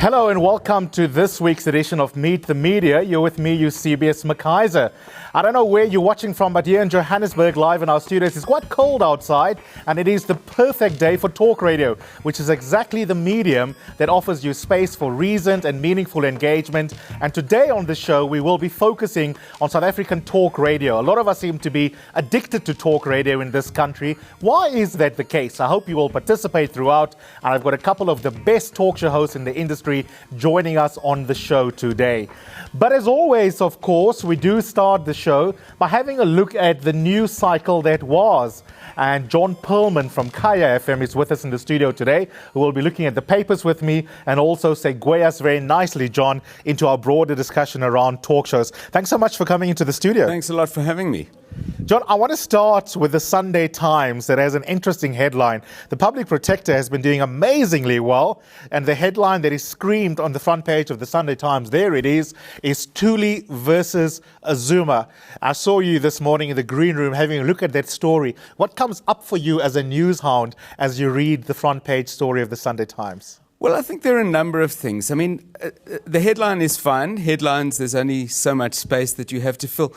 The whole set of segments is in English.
Hello and welcome to this week's edition of Meet the Media. You're with me, Eusebius, McKaiser. I don't know where you're watching from, but here in Johannesburg, live in our studios, it's quite cold outside, and it is the perfect day for talk radio, which is exactly the medium that offers you space for reasoned and meaningful engagement. And today on the show, we will be focusing on South African talk radio. A lot of us seem to be addicted to talk radio in this country. Why is that the case? I hope you will participate throughout, and I've got a couple of the best talk show hosts in the industry joining us on the show today. But as always, of course, we do start the show by having a look at the news cycle that was. And John Perlman from Kaya FM is with us in the studio today, who will be looking at the papers with me and also segue us very nicely, John, into our broader discussion around talk shows. Thanks so much for coming into the studio. Thanks a lot for having me. John, I want to start with the Sunday Times that has an interesting headline. The Public Protector has been doing amazingly well, and the headline that is screamed on the front page of the Sunday Times, there it is Thuli versus Azuma. I saw you this morning in the green room having a look at that story. What comes up for you as a news hound as you read the front page story of the Sunday Times? Well, I think there are a number of things. I mean, the headline is fine. Headlines, there's only so much space that you have to fill.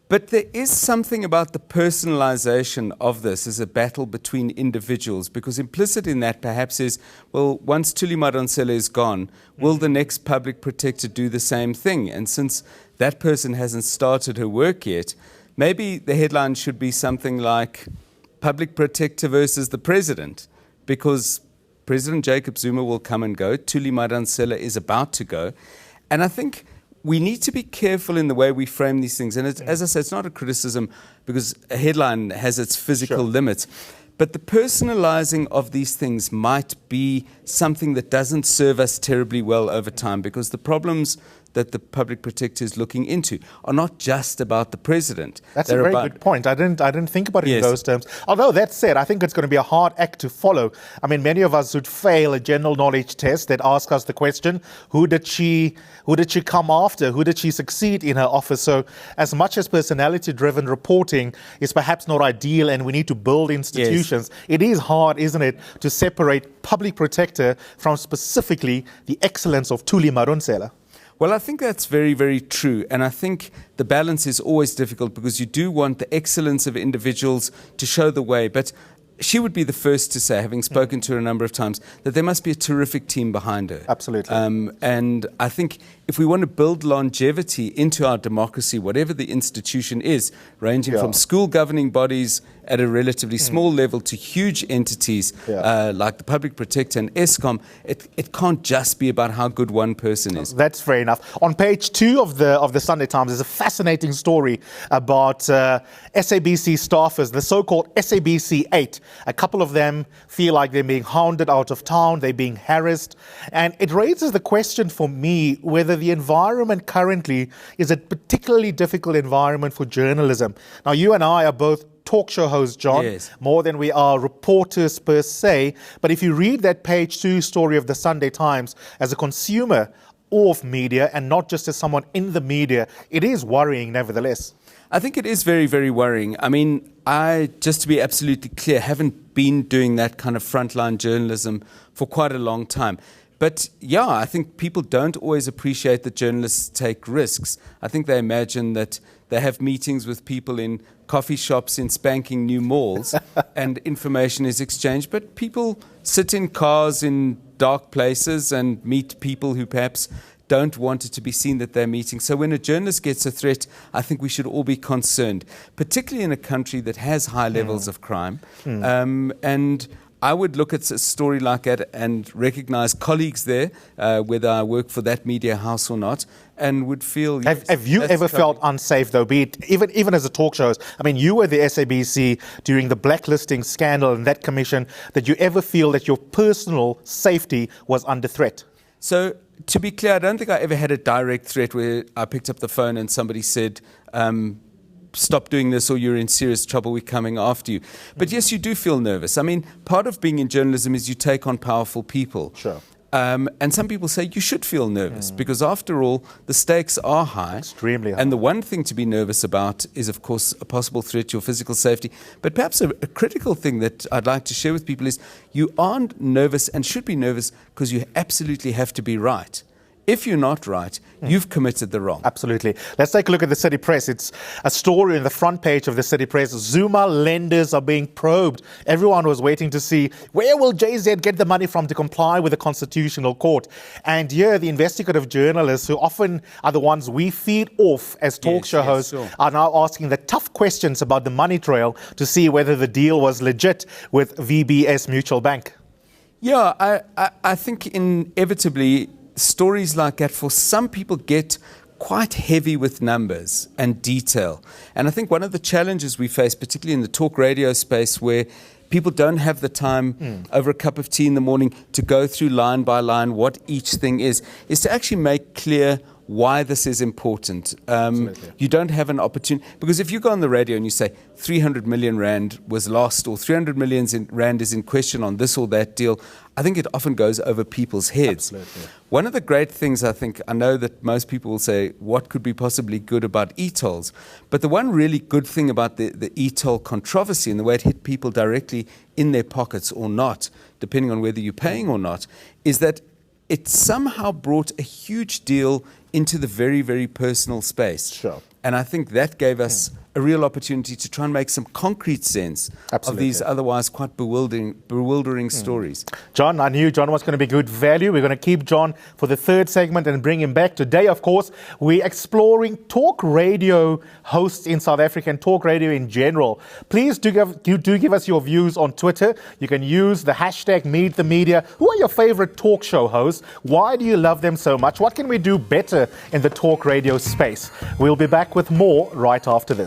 But there is something about the personalization of this as a battle between individuals, because implicit in that perhaps is, well, once Thuli Madonsela is gone, will the next public protector do the same thing? And since that person hasn't started her work yet, maybe the headline should be something like Public Protector versus the President, because President Jacob Zuma will come and go. Thuli Madonsela is about to go. And I think we need to be careful in the way we frame these things. And as I said, it's not a criticism because a headline has its physical limits. But the personalizing of these things might be something that doesn't serve us terribly well over time, because the problems that the public protector is looking into are not just about the president. That's a very good point. I didn't think about it in those terms. Although that said, I think it's going to be a hard act to follow. I mean, many of us would fail a general knowledge test that asks us the question, who did she come after? Who did she succeed in her office? So as much as personality-driven reporting is perhaps not ideal and we need to build institutions, it is hard, isn't it, to separate public protector from specifically the excellence of Thuli Madonsela. Well, I think that's very, very true. And I think the balance is always difficult because you do want the excellence of individuals to show the way. But she would be the first to say, having spoken to her a number of times, that there must be a terrific team behind her. Absolutely. And I think if we want to build longevity into our democracy, whatever the institution is, ranging from school governing bodies at a relatively small level to huge entities like the Public Protector and ESCOM, it can't just be about how good one person is. That's fair enough. On page 2 of the Sunday Times, there's a fascinating story about SABC staffers, the so-called SABC 8. A couple of them feel like they're being hounded out of town, they're being harassed. And it raises the question for me whether the environment currently is a particularly difficult environment for journalism. Now, you and I are both talk show hosts, John, more than we are reporters per se. But if you read that page 2 story of the Sunday Times as a consumer of media and not just as someone in the media, it is worrying nevertheless. I think it is very, very worrying. I mean, I, just to be absolutely clear, haven't been doing that kind of frontline journalism for quite a long time. But yeah, I think people don't always appreciate that journalists take risks. I think they imagine that they have meetings with people in coffee shops in spanking new malls and information is exchanged. But people sit in cars in dark places and meet people who perhaps don't want it to be seen that they're meeting. So when a journalist gets a threat, I think we should all be concerned, particularly in a country that has high levels of crime. And I would look at a story like that and recognize colleagues there, whether I work for that media house or not, and would feel... Have you ever felt unsafe, though, be it even as a talk show host? I mean, you were the SABC during the blacklisting scandal and that commission. Did you ever feel that your personal safety was under threat? So, to be clear, I don't think I ever had a direct threat where I picked up the phone and somebody said, stop doing this or you're in serious trouble, we're coming after you. But yes, you do feel nervous. I mean, part of being in journalism is you take on powerful people. Sure. And some people say you should feel nervous because, after all, the stakes are high. Extremely high. And the one thing to be nervous about is, of course, a possible threat to your physical safety. But perhaps a critical thing that I'd like to share with people is you aren't nervous and should be nervous because you absolutely have to be right. If you're not right, you've committed the wrong. Absolutely. Let's take a look at the City Press. It's a story on the front page of the City Press. Zuma lenders are being probed. Everyone was waiting to see where will JZ get the money from to comply with the Constitutional Court. And here, the investigative journalists, who often are the ones we feed off as talk show hosts, are now asking the tough questions about the money trail to see whether the deal was legit with VBS Mutual Bank. Yeah, I think inevitably stories like that for some people get quite heavy with numbers and detail. And I think one of the challenges we face, particularly in the talk radio space, where people don't have the time over a cup of tea in the morning to go through line by line what each thing is to actually make clear why this is important. You don't have an opportunity, because if you go on the radio and you say 300 million rand was lost or 300 million rand is in question on this or that deal, I think it often goes over people's heads. Absolutely. One of the great things, I know that most people will say, what could be possibly good about e-tolls? But the one really good thing about the e-toll controversy and the way it hit people directly in their pockets or not, depending on whether you're paying or not, is that it somehow brought a huge deal into the very, very personal space. Sure. And I think that gave us a real opportunity to try and make some concrete sense of these otherwise quite bewildering stories. John, I knew John was going to be good value. We're going to keep John for the third segment and bring him back. Today, of course, we're exploring talk radio hosts in South Africa and talk radio in general. Please do give us your views on Twitter. You can use the hashtag #MeetTheMedia. Who are your favorite talk show hosts? Why do you love them so much? What can we do better in the talk radio space? We'll be back with more right after this.